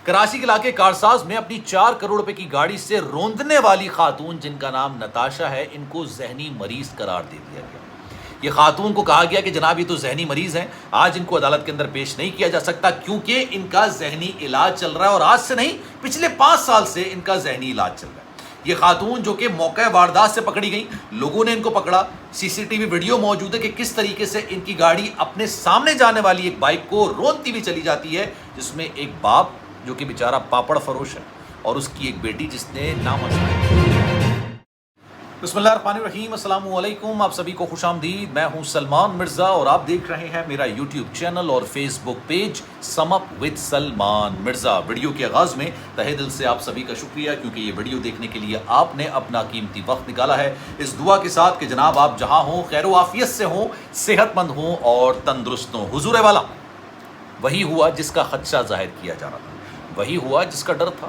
کراچی کے علاقے کارساز میں اپنی 4 کروڑ روپے کی گاڑی سے روندنے والی خاتون جن کا نام نتاشا ہے، ان کو ذہنی مریض قرار دے دیا گیا۔ یہ خاتون کو کہا گیا کہ جناب یہ تو ذہنی مریض ہیں، آج ان کو عدالت کے اندر پیش نہیں کیا جا سکتا کیونکہ ان کا ذہنی علاج چل رہا ہے، اور آج سے نہیں پچھلے 5 سال سے ان کا ذہنی علاج چل رہا ہے۔ یہ خاتون جو کہ موقع واردات سے پکڑی گئی، لوگوں نے ان کو پکڑا، سی سی ٹی وی ویڈیو موجود ہے کہ کس طریقے سے ان کی گاڑی اپنے سامنے جانے والی ایک بائک کو رونتی ہوئی چلی جاتی ہے، جس میں ایک باپ جو کہ بیچارہ پاپڑ فروش ہے اور اس کی ایک بیٹی جس نے نام بسم اللہ الرحمن الرحیم۔ السلام علیکم، آپ سبھی کو خوش آمدید۔ میں ہوں سلمان مرزا اور آپ دیکھ رہے ہیں میرا یوٹیوب چینل اور Facebook page sum up with Salman Mirza. Video کے آغاز میں تہہ دل سے آپ سبھی کا شکریہ کیونکہ یہ ویڈیو دیکھنے کے لیے آپ نے اپنا قیمتی وقت نکالا ہے، اس دعا کے ساتھ کہ جناب آپ جہاں ہوں خیر و عافیت سے ہوں، صحت مند ہوں اور تندرست ہوں۔ حضور والا وہی ہوا جس کا خدشہ ظاہر کیا جا رہا تھا، وہی ہوا جس کا ڈر تھا،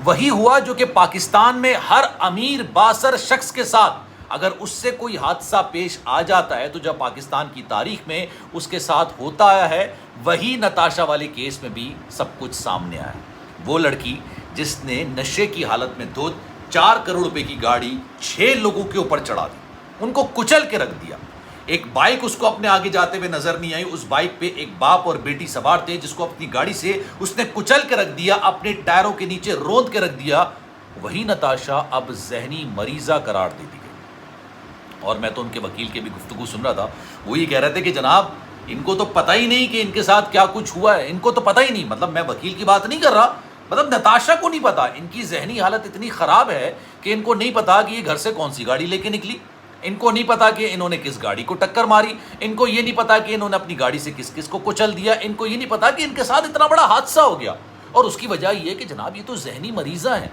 وہی ہوا جو کہ پاکستان میں ہر امیر باثر شخص کے ساتھ اگر اس سے کوئی حادثہ پیش آ جاتا ہے تو جب پاکستان کی تاریخ میں اس کے ساتھ ہوتا آیا ہے، وہی نتاشا والے کیس میں بھی سب کچھ سامنے آیا ہے۔ وہ لڑکی جس نے نشے کی حالت میں 4 کروڑ روپے کی گاڑی 6 لوگوں کے اوپر چڑھا دی، ان کو کچل کے رکھ دیا۔ ایک بائک اس کو اپنے آگے جاتے ہوئے نظر نہیں آئی، اس بائک پہ ایک باپ اور بیٹی سوار تھے جس کو اپنی گاڑی سے اس نے کچل کے رکھ دیا، اپنے ٹائروں کے نیچے روند کے رکھ دیا۔ وہی نتاشا اب ذہنی مریضہ قرار دے دی گئی، اور میں تو ان کے وکیل کی بھی گفتگو سن رہا تھا، وہ یہ کہہ رہے تھے کہ جناب ان کو تو پتہ ہی نہیں کہ ان کے ساتھ کیا کچھ ہوا ہے، ان کو تو پتہ ہی نہیں۔ مطلب میں وکیل کی بات نہیں کر رہا، مطلب نتاشا کو نہیں پتا، ان کی ذہنی حالت اتنی خراب ہے کہ ان کو نہیں پتا کہ یہ گھر سے کون سی گاڑی لے کے نکلی، ان کو نہیں پتا کہ انہوں نے کس گاڑی کو ٹکر ماری، ان کو یہ نہیں پتا کہ انہوں نے اپنی گاڑی سے کس کس کو کچل دیا، ان کو یہ نہیں پتا کہ ان کے ساتھ اتنا بڑا حادثہ ہو گیا۔ اور اس کی وجہ یہ کہ جناب یہ تو ذہنی مریضہ ہیں،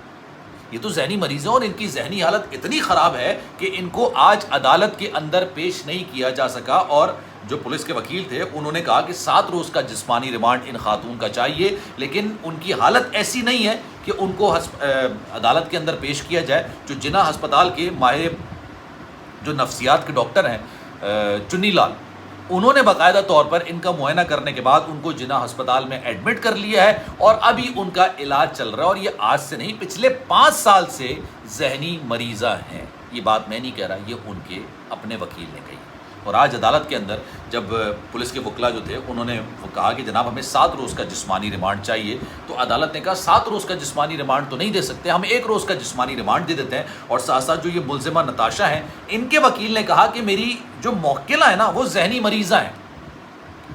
یہ تو ذہنی مریض ہیں، اور ان کی ذہنی حالت اتنی خراب ہے کہ ان کو آج عدالت کے اندر پیش نہیں کیا جا سکا۔ اور جو پولیس کے وکیل تھے انہوں نے کہا کہ 7 روز کا جسمانی ریمانڈ ان خاتون کا چاہیے، لیکن ان کی حالت ایسی نہیں ہے کہ ان کو عدالت کے اندر پیش کیا جائے۔ جو جناح ہسپتال کے ماہر جو نفسیات کے ڈاکٹر ہیں چنی لال، انہوں نے باقاعدہ طور پر ان کا معائنہ کرنے کے بعد ان کو جناح ہسپتال میں ایڈمٹ کر لیا ہے، اور ابھی ان کا علاج چل رہا ہے، اور یہ آج سے نہیں پچھلے 5 سال سے ذہنی مریضہ ہیں۔ یہ بات میں نہیں کہہ رہا، یہ ان کے اپنے وکیل نے کہی۔ اور آج عدالت کے اندر جب پولیس کے وکلا جو تھے انہوں نے وہ کہا کہ جناب ہمیں 7 روز کا جسمانی ریمانڈ چاہیے، تو عدالت نے کہا 7 روز کا جسمانی ریمانڈ تو نہیں دے سکتے، ہم 1 روز کا جسمانی ریمانڈ دے دیتے ہیں۔ اور ساتھ ساتھ جو یہ ملزمہ نتاشا ہیں، ان کے وکیل نے کہا کہ میری جو موکلہ ہے نا وہ ذہنی مریضہ ہیں،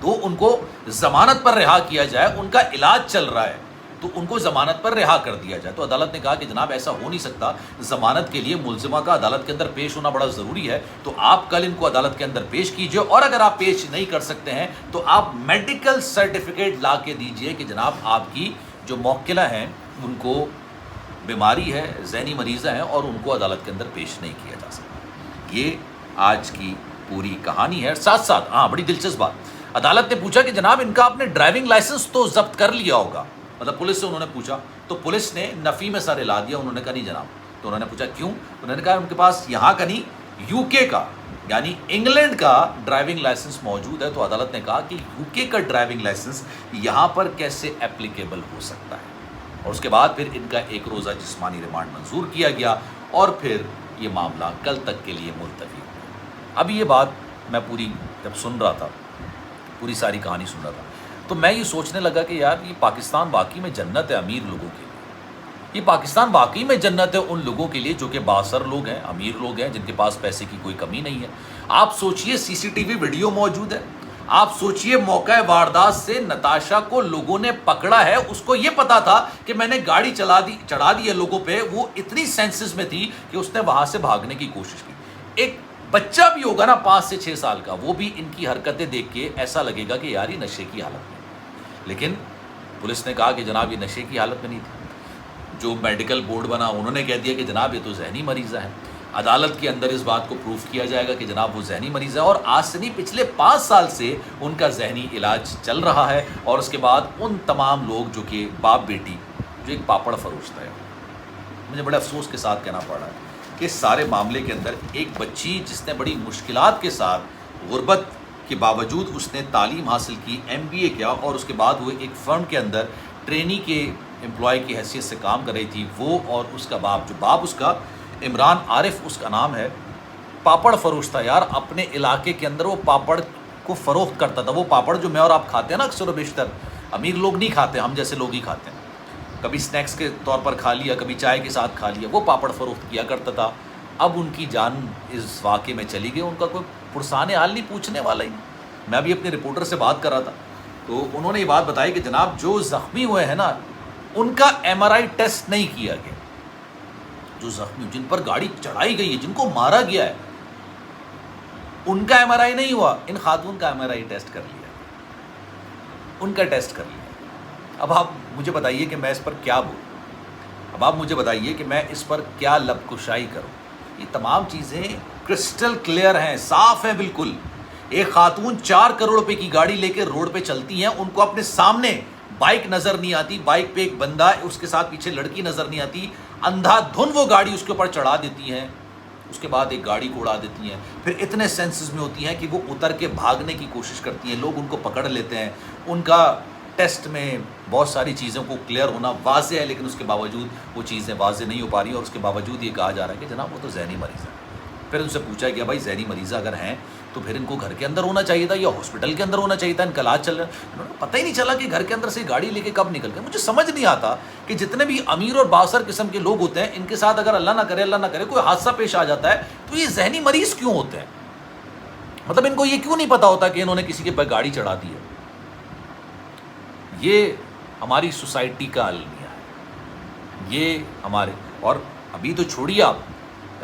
تو ان کو ضمانت پر رہا کیا جائے، ان کا علاج چل رہا ہے تو ان کو ضمانت پر رہا کر دیا جائے۔ تو عدالت نے کہا کہ جناب ایسا ہو نہیں سکتا، ضمانت کے لیے ملزمہ کا عدالت کے اندر پیش ہونا بڑا ضروری ہے، تو آپ کل ان کو عدالت کے اندر پیش کیجئے، اور اگر آپ پیش نہیں کر سکتے ہیں تو آپ میڈیکل سرٹیفکیٹ لا کے دیجئے کہ جناب آپ کی جو موکلہ ہیں ان کو بیماری ہے، ذہنی مریضہ ہیں، اور ان کو عدالت کے اندر پیش نہیں کیا جا سکتا۔ یہ آج کی پوری کہانی ہے۔ ساتھ ساتھ بڑی دلچسپ بات، عدالت نے پوچھا کہ جناب ان کا آپ نے ڈرائیونگ لائسنس تو ضبط کر لیا ہوگا، مطلب پولیس سے انہوں نے پوچھا، تو پولیس نے نفی میں سر ہلا دیا، انہوں نے کہا نہیں جناب۔ تو انہوں نے پوچھا کیوں؟ انہوں نے کہا ان کے پاس یہاں کا نہیں یو کے کا یعنی انگلینڈ کا ڈرائیونگ لائسنس موجود ہے۔ تو عدالت نے کہا کہ یو کے کا ڈرائیونگ لائسنس یہاں پر کیسے اپلیکیبل ہو سکتا ہے، اور اس کے بعد پھر ان کا 1 روزہ جسمانی ریمانڈ منظور کیا گیا، اور پھر یہ معاملہ کل تک کے لیے ملتوی ہو گیا۔ اب یہ بات میں پوری جب سن رہا تھا، پوری ساری کہانی سن رہا تھا، تو میں یہ سوچنے لگا کہ یار یہ پاکستان واقعی میں جنت ہے امیر لوگوں کے لیے، یہ پاکستان واقعی میں جنت ہے ان لوگوں کے لیے جو کہ بااثر لوگ ہیں، امیر لوگ ہیں، جن کے پاس پیسے کی کوئی کمی نہیں ہے۔ آپ سوچئے سی سی ٹی وی ویڈیو موجود ہے، آپ سوچئے موقع واردات سے نتاشا کو لوگوں نے پکڑا ہے، اس کو یہ پتا تھا کہ میں نے گاڑی چڑھا دی ہے لوگوں پہ، وہ اتنی سینسز میں تھی کہ اس نے وہاں سے بھاگنے کی کوشش کی۔ ایک بچہ بھی ہوگا نا 5 سے 6 سال کا، وہ بھی ان کی حرکتیں دیکھ کے ایسا لگے گا کہ یار یہ نشے کی حالت میں، لیکن پولیس نے کہا کہ جناب یہ نشے کی حالت میں نہیں تھی۔ جو میڈیکل بورڈ بنا انہوں نے کہہ دیا کہ جناب یہ تو ذہنی مریضہ ہے۔ عدالت کے اندر اس بات کو پروف کیا جائے گا کہ جناب وہ ذہنی مریض ہے، اور آج سے نہیں پچھلے 5 سال سے ان کا ذہنی علاج چل رہا ہے۔ اور اس کے بعد ان تمام لوگ جو کہ باپ بیٹی جو ایک پاپڑ فروش تھا، مجھے بڑے افسوس کے ساتھ کہنا پڑ رہا ہے کہ اس سارے معاملے کے اندر ایک بچی جس نے بڑی مشکلات کے ساتھ غربت کے باوجود اس نے تعلیم حاصل کی، ایم بی اے کیا، اور اس کے بعد وہ ایک فرم کے اندر ٹرینی کے امپلائی کی حیثیت سے کام کر رہی تھی، وہ اور اس کا باپ، جو باپ اس کا عمران عارف اس کا نام ہے، پاپڑ فروش تھا یار. اپنے علاقے کے اندر وہ پاپڑ کو فروخت کرتا تھا. وہ پاپڑ جو میں اور آپ کھاتے ہیں نا اکثر و بیشتر، امیر لوگ نہیں کھاتے، ہم جیسے لوگ ہی کھاتے ہیں. کبھی سنیکس کے طور پر کھا لیا، کبھی چائے کے ساتھ کھا لیا. وہ پاپڑ فروخت کیا کرتا تھا. اب ان کی جان اس واقعے میں چلی گئی، ان کا کوئی پرسان حال نہیں، پوچھنے والا ہی نہیں. میں بھی اپنے رپورٹر سے بات کر رہا تھا تو انہوں نے یہ بات بتائی کہ جناب جو زخمی ہوئے ہیں نا ان کا ایم آر آئی ٹیسٹ نہیں کیا گیا. جو زخمی جن پر گاڑی چڑھائی گئی ہے، جن کو مارا گیا ہے، ان کا ایم آر آئی نہیں ہوا. ان خاتون کا ایم آر آئی ٹیسٹ کر لیا، ان کا ٹیسٹ کر لیا. اب آپ مجھے بتائیے کہ میں اس پر کیا بولوں، اب آپ مجھے بتائیے کہ میں اس پر کیا لب کشائی کروں. یہ تمام چیزیں کرسٹل کلیئر ہیں، صاف ہیں بالکل. ایک خاتون 4 کروڑ روپے کی گاڑی لے کے روڈ پہ چلتی ہیں، ان کو اپنے سامنے بائک نظر نہیں آتی، بائک پہ ایک بندہ اس کے ساتھ پیچھے لڑکی نظر نہیں آتی، اندھا دھن وہ گاڑی اس کے اوپر چڑھا دیتی ہیں، اس کے بعد ایک گاڑی کو اڑا دیتی ہیں. پھر اتنے سینسز میں ہوتی ہیں کہ وہ اتر کے بھاگنے کی کوشش کرتی ہیں، لوگ ان کو پکڑ لیتے ہیں. ان کا ٹیسٹ میں بہت ساری چیزوں کو کلیئر ہونا واضح ہے، لیکن اس کے باوجود وہ چیزیں واضح نہیں ہو پا رہی، اور اس کے باوجود یہ کہا جا رہا ہے کہ جناب وہ تو ذہنی مریض ہے. پھر ان سے پوچھا گیا بھائی ذہنی مریض اگر ہیں تو پھر ان کو گھر کے اندر ہونا چاہیے تھا یا ہاسپٹل کے اندر ہونا چاہیے تھا؟ ان کا علاج چل رہا ہے. انہوں نے پتہ ہی نہیں چلا کہ گھر کے اندر سے گاڑی لے کے کب نکل گئے. مجھے سمجھ نہیں آتا کہ جتنے بھی امیر اور بااثر قسم کے لوگ ہوتے ہیں، ان کے ساتھ اگر اللہ نہ کرے کوئی حادثہ پیش آ جاتا ہے تو یہ ذہنی مریض کیوں ہوتے ہیں؟ مطلب ان کو یہ کیوں نہیں پتا ہوتا کہ انہوں نے کسی کے پر گاڑی چڑھا دی ہے؟ یہ ہماری سوسائٹی کا المیہ ہے، یہ ہمارے. اور ابھی تو چھوڑیے آپ،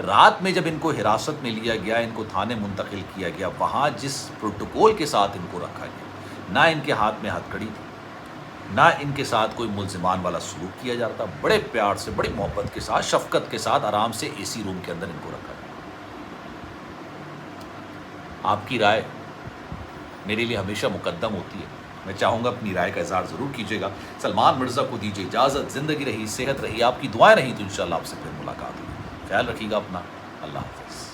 رات میں جب ان کو حراست میں لیا گیا، ان کو تھانے منتقل کیا گیا، وہاں جس پروٹوکول کے ساتھ ان کو رکھا گیا، نہ ان کے ہاتھ میں ہتھ کڑی تھی، نہ ان کے ساتھ کوئی ملزمان والا سلوک کیا جاتا. بڑے پیار سے، بڑی محبت کے ساتھ، شفقت کے ساتھ آرام سے اے سی روم کے اندر ان کو رکھا گیا. آپ کی رائے میرے لیے ہمیشہ مقدم ہوتی ہے. میں چاہوں گا اپنی رائے کا اظہار ضرور کیجیے گا. سلمان مرزا کو دیجیے اجازت. زندگی رہی، صحت رہی، آپ کی دعائیں رہیں تو انشاءاللہ آپ سے پھر ملاقات ہوگی. خیال رکھیے گا اپنا. اللہ حافظ.